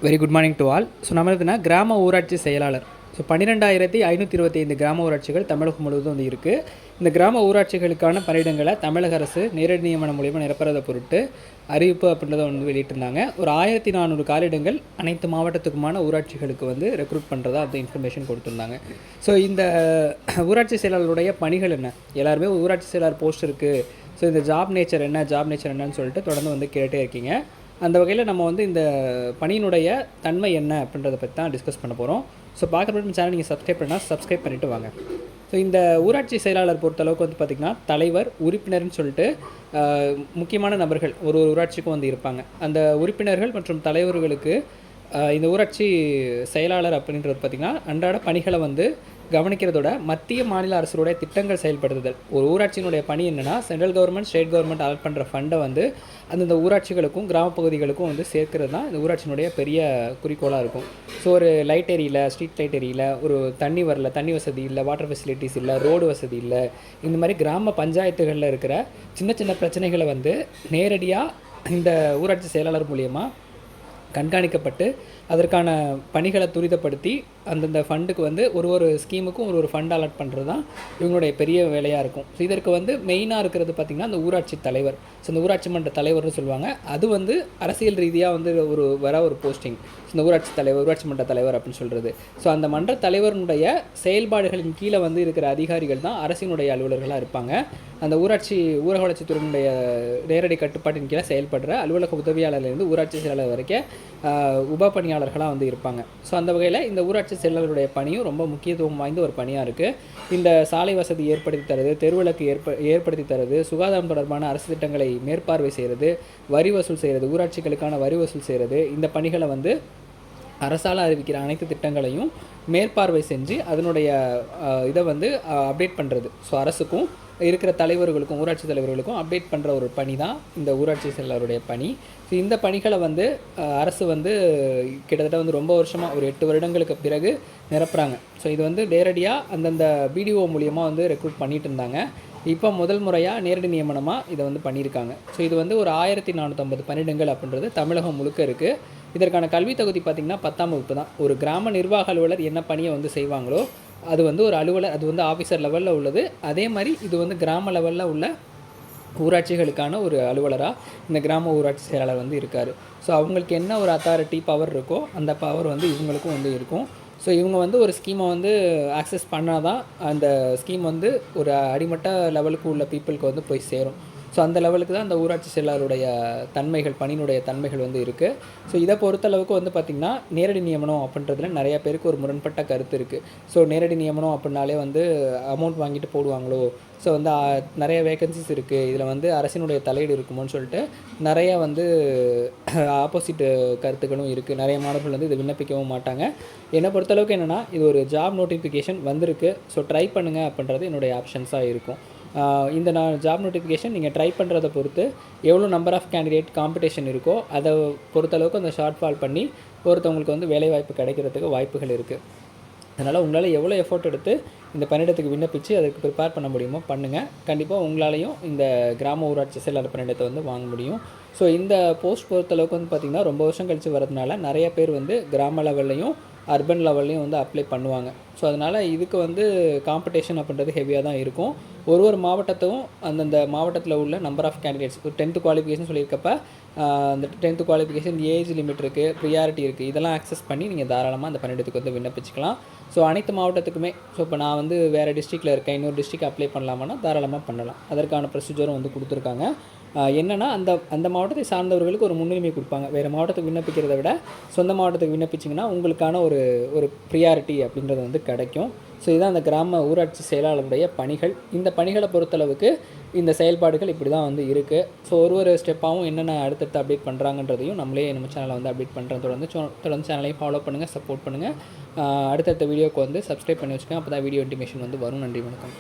Very good morning to all. So நம்ம எதுனா கிராம ஊராட்சி செயலாளர். ஸோ 12,525 கிராம ஊராட்சிகள் தமிழகம் முழுவதும் வந்து இருக்குது. இந்த கிராம ஊராட்சிகளுக்கான பணியிடங்களை தமிழக அரசு நேரடி நியமனம் மூலியமாக நிரப்புறதை பொருட்டு அறிவிப்பு அப்படின்றத வந்து வெளியிட்டிருந்தாங்க. ஒரு 1400 காலிடங்கள் அனைத்து மாவட்டத்துக்குமான ஊராட்சிகளுக்கு வந்து ரெக்ரூட் பண்ணுறதா அந்த இன்ஃபர்மேஷன் கொடுத்துருந்தாங்க. ஸோ இந்த ஊராட்சி செயலாளருடைய பணிகள் என்ன? எல்லாருமே ஊராட்சி செயலாளர் போஸ்ட் இருக்குது. ஸோ இந்த ஜாப் நேச்சர் என்னன்னு சொல்லிட்டு தொடர்ந்து வந்து கேட்டே இருக்கீங்க. அந்த வகையில் நம்ம வந்து இந்த பணியினுடைய தன்மை என்ன அப்படின்றத பற்றி தான் டிஸ்கஸ் பண்ண போகிறோம். ஸோ பார்க்குறப்ப சேனல் நீங்கள் சப்ஸ்கிரைப் பண்ணிவிட்டு வாங்க. ஸோ இந்த ஊராட்சி செயலாளர் பொறுத்தளவுக்கு வந்து பார்த்திங்கன்னா தலைவர், உறுப்பினர்னு சொல்லிட்டு முக்கியமான நபர்கள் ஒரு ஊராட்சிக்கும் வந்து இருப்பாங்க. அந்த உறுப்பினர்கள் மற்றும் தலைவர்களுக்கு இந்த ஊராட்சி செயலாளர் அப்படின்றது பார்த்திங்கன்னா அன்றாட பணிகளை வந்து கவனிக்கிறதோட மத்திய மாநில அரசுடைய திட்டங்கள் செயல்படுத்துதல். ஒரு ஊராட்சியினுடைய பணி என்னென்னா central government, state government allot பண்ணுற ஃபண்டை வந்து அந்தந்த ஊராட்சிகளுக்கும் கிராமப்பகுதிகளுக்கும் வந்து சேர்க்கிறது தான் இந்த ஊராட்சியினுடைய பெரிய குறிக்கோளாக இருக்கும். ஸோ ஒரு லைட் எரியல, ஸ்ட்ரீட் லைட் எரியல, ஒரு தண்ணி வரல, தண்ணி வசதி இல்லை, வாட்டர் ஃபெசிலிட்டிஸ் இல்லை, ரோடு வசதி இல்லை, இந்த மாதிரி கிராம பஞ்சாயத்துகளில் இருக்கிற சின்ன சின்ன பிரச்சனைகளை வந்து நேரடியாக இந்த ஊராட்சி செயலாளர் மூலியமாக கண்காணிக்கப்பட்டு அதற்கான பணிகளை துரிதப்படுத்தி அந்தந்த ஃபண்டுக்கு வந்து ஒரு ஸ்கீமுக்கும் ஒரு ஃபண்ட் அலாட் பண்ணுறது தான் இவங்களுடைய பெரிய வேலையாக இருக்கும். ஸோ இதற்கு வந்து மெயினாக இருக்கிறது பார்த்திங்கன்னா அந்த ஊராட்சி தலைவர். ஸோ இந்த ஊராட்சி மன்ற தலைவர்னு சொல்லுவாங்க. அது வந்து அரசியல் ரீதியாக வந்து ஒரு போஸ்டிங். ஸோ இந்த ஊராட்சி மன்ற தலைவர் அப்படின்னு சொல்கிறது. ஸோ அந்த மன்ற தலைவருடைய செயல்பாடுகளின் கீழே வந்து இருக்கிற அதிகாரிகள் தான் அரசினுடைய அலுவலர்களாக இருப்பாங்க. அந்த ஊரக வளர்ச்சித்துறையினுடைய நேரடி கட்டுப்பாட்டின் கீழே செயல்படுற அலுவலக உதவியாளர்லேருந்து ஊராட்சி செயலாளர் வரைக்கும் உப பணியாளர்களாக வந்து இருப்பாங்க. ஸோ அந்த வகையில் இந்த ஊராட்சி செயலாளருடைய பணியும் ரொம்ப முக்கியத்துவம் வாய்ந்த ஒரு பணியாக இருக்குது. இந்த சாலை வசதி ஏற்படுத்தி தரது, தெருவிளக்கு ஏற்படுத்தி தரது, சுகாதாரம் தொடர்பான அரசு திட்டங்களை மேற்பார்வை செய்கிறது, வரி வசூல் செய்கிறது, ஊராட்சிகளுக்கான வரி வசூல் செய்கிறது, இந்த பணிகளை வந்து அரசால் அறிவிக்கிற அனைத்து திட்டங்களையும் மேற்பார்வை செஞ்சு அதனுடைய இதை வந்து அப்டேட் பண்ணுறது. ஸோ அரசுக்கும் இருக்கிற தலைவர்களுக்கும் ஊராட்சி தலைவர்களுக்கும் அப்டேட் பண்ணுற ஒரு பணி தான் இந்த ஊராட்சி செயலாளருடைய பணி. ஸோ இந்த பணிகளை வந்து அரசு வந்து கிட்டத்தட்ட வந்து ரொம்ப வருஷமாக ஒரு 8 வருடங்களுக்கு பிறகு நிரப்புகிறாங்க. ஸோ இது வந்து நேரடியாக அந்தந்த பிடிஓ மூலியமாக வந்து ரெக்ரூட் பண்ணிட்டு இருந்தாங்க. இப்போ முதல் முறையாக நேரடி நியமனமாக இதை வந்து பண்ணியிருக்காங்க. ஸோ இது வந்து ஒரு 1450 பணியிடங்கள் அப்படின்றது தமிழகம் முழுக்க இருக்குது. இதற்கான கல்வி தகுதி பார்த்திங்கன்னா 10ஆம் வகுப்பு தான். ஒரு கிராம நிர்வாக அலுவலர் என்ன பணியை வந்து செய்வாங்களோ அது வந்து ஒரு அலுவலர், அது வந்து ஆஃபீஸர் லெவலில் உள்ளது. அதே மாதிரி இது வந்து கிராம லெவலில் உள்ள ஊராட்சிகளுக்கான ஒரு அலுவலராக இந்த கிராம ஊராட்சி செயலாளர் வந்து இருக்கார். ஸோ அவங்களுக்கு என்ன ஒரு அத்தாரிட்டி பவர் இருக்கோ அந்த பவர் வந்து இவங்களுக்கும் வந்து இருக்கும். ஸோ இவங்க வந்து ஒரு ஸ்கீமை வந்து ஆக்சஸ் பண்ணால் தான் அந்த ஸ்கீம் வந்து ஒரு அடிமட்ட லெவலுக்கு உள்ள பீப்புளுக்கு வந்து போய் சேரும். ஸோ அந்த லெவலுக்கு தான் அந்த ஊராட்சி செயலாளருடைய பணியினுடைய தன்மைகள் வந்து இருக்குது. ஸோ இதை பொறுத்தளவுக்கு வந்து பார்த்திங்கன்னா நேரடி நியமனம் அப்படின்றதுல நிறைய பேருக்கு ஒரு முரண்பட்ட கருத்து இருக்குது. ஸோ நேரடி நியமனம் அப்படின்னாலே வந்து அமௌண்ட் வாங்கிட்டு போடுவாங்களோ, ஸோ வந்து நிறைய வேகன்சிஸ் இருக்குது, இதில் வந்து அரசினுடைய தலையீடு இருக்குமோன்னு சொல்லிட்டு நிறைய வந்து ஆப்போசிட் கருத்துக்களும் இருக்குது. நிறைய மாணவர்கள் வந்து இதை விண்ணப்பிக்கவும் மாட்டாங்க. என்னை பொறுத்தளவுக்கு என்னென்னா இது ஒரு ஜாப் நோட்டிஃபிகேஷன் வந்திருக்கு. ஸோ ட்ரை பண்ணுங்கள் அப்படின்றது என்னுடைய ஆப்ஷன்ஸாக இருக்கும். இந்த ஜாப் நோட்டிஃபிகேஷன் நீங்கள் ட்ரை பண்ணுறதை பொறுத்து எவ்வளோ நம்பர் ஆஃப் கேண்டிடேட் காம்படிஷன் இருக்கோ அதை பொறுத்தளவுக்கு அந்த ஷார்ட் ஃபால் பண்ணி ஒருத்தவங்களுக்கு வந்து வேலைவாய்ப்பு கிடைக்கிறதுக்கு வாய்ப்புகள் இருக்குது. அதனால் உங்களால் எவ்வளோ எஃபோர்ட் எடுத்து இந்த பணியிடத்துக்கு விண்ணப்பித்து அதுக்கு ப்ரிப்பேர் பண்ண முடியுமோ பண்ணுங்கள். கண்டிப்பாக உங்களாலையும் இந்த கிராம ஊராட்சி செயலாளர் பணியிடத்தை வந்து வாங்க முடியும். ஸோ இந்த போஸ்ட் பொறுத்தளவுக்கு வந்து பார்த்திங்கன்னா ரொம்ப வருஷம் கழித்து வரதுனால நிறைய பேர் வந்து கிராம லெவல்லையும் அர்பன் லெவல்லையும் வந்து அப்ளை பண்ணுவாங்க. ஸோ அதனால் இதுக்கு வந்து காம்படிஷன் அப்படின்றது ஹெவியாக தான் இருக்கும். ஒரு மாவட்டத்தும் அந்தந்த மாவட்டத்தில் உள்ள நம்பர் ஆஃப் கேண்டிடேட்ஸ் ஒரு 10th குவாலிஃபிகேஷன் சொல்லியிருக்கப்ப அந்த 10th குவாலிஃபிகேஷன் ஏஜ் லிமிட் இருக்குது, ப்ரியாரிட்டி இருக்குது, இதெல்லாம் ஆக்சஸ் பண்ணி நீங்கள் தாராளமாக அந்த பணியிடத்துக்கு வந்து விண்ணப்பிச்சுக்கலாம். ஸோ அனைத்து மாவட்டத்துக்குமே இப்போ நான் வந்து வேறு டிஸ்ட்ரிக்டில் இருக்கேன், இன்னொரு டிஸ்ட்ரிக்ட் அப்ளை பண்ணலாமான்னா தாராளமாக பண்ணலாம். அதற்கான ப்ரொசீஜரும் வந்து கொடுத்துருக்காங்க. என்னென்னா அந்த மாவட்டத்தை சார்ந்தவர்களுக்கு ஒரு முன்னுரிமை கொடுப்பாங்க. வேறு மாவட்டத்துக்கு விண்ணப்பிக்கிறத விட சொந்த மாவட்டத்துக்கு விண்ணப்பிச்சிங்கன்னா உங்களுக்கான ஒரு ப்ரியாரிட்டி அப்படின்றது வந்து கிடைக்கும். ஸோ இதுதான் அந்த கிராம ஊராட்சி செயலாளருடைய பணிகள். இந்த பணிகளை பொறுத்தளவுக்கு இந்த செயல்பாடுகள் இப்படி தான் வந்து இருக்குது. ஸோ ஒரு ஸ்டெப்பாகவும் என்னென்ன அடுத்தடுத்து அப்டேட் பண்ணுறாங்கன்றதையும் நம்ம சேனலை வந்து அப்டேட் பண்ணுறேன். தொடர்ந்து சேனலையும் ஃபாலோ பண்ணுங்கள், சப்போர்ட் பண்ணுங்கள். அடுத்தடுத்த வீடியோக்கு வந்து சப்ஸ்கிரைப் பண்ணி வச்சுக்கோங்க. அப்போ தான் வீடியோ இன்டிமேஷன் வந்து வரும். நன்றி, வணக்கம்.